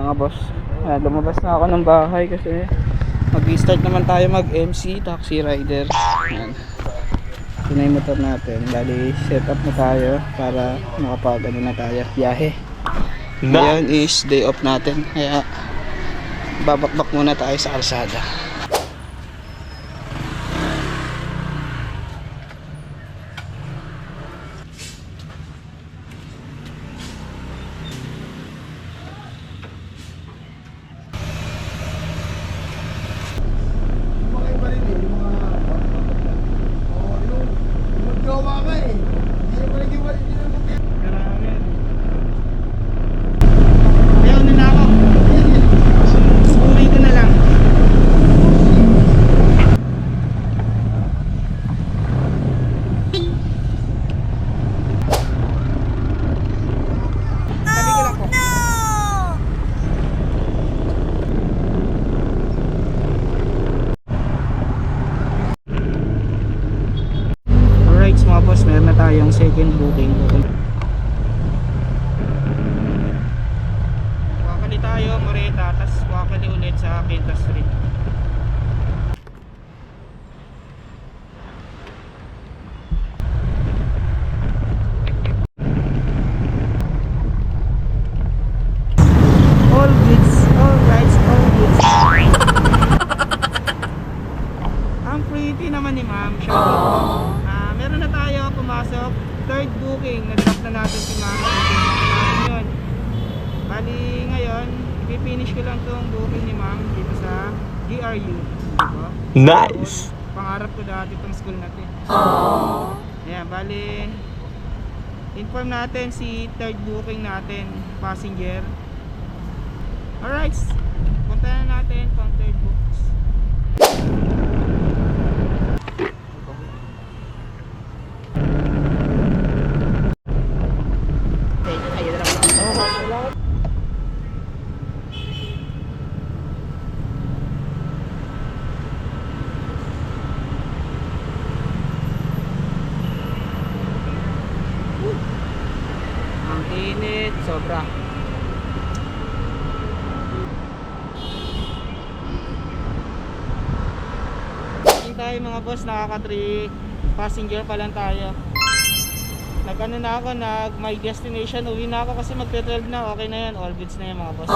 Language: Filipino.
mga boss. Lumabas na ako ng bahay kasi mag-start naman tayo mag-MC, taxi rider. Ayan. Ito na yung motor natin. Bali, set up na tayo para makapag-ano na tayo, biyahe. Ngayon is day off natin, kaya babakbak muna tayo sa kalsada. Mga boss, meron na tayong second booking. Wakali tayo, Moreta, tapos wakali ulit sa Quinta Street. All goods, all rights, all goods. Ang pretty naman ni ma'am. Meron na tayo pumasok, third booking, na-drop na natin si ma'am. Yun. Bali ngayon, ipipinish ko lang tong booking ni ma'am dito sa GRU. Diba? Nice! Pangarap ko dati itong school natin. Ayan, bali inform natin si third booking natin, passenger. Alright, punta na natin pang third books. Ang init, sobra. Hindi tayo mga boss, nakaka 3 passenger pa lang tayo. Nag-ano na ako, my destination, uwi na ako kasi magte-12 na, okay na yan, all goods na yan mga boss.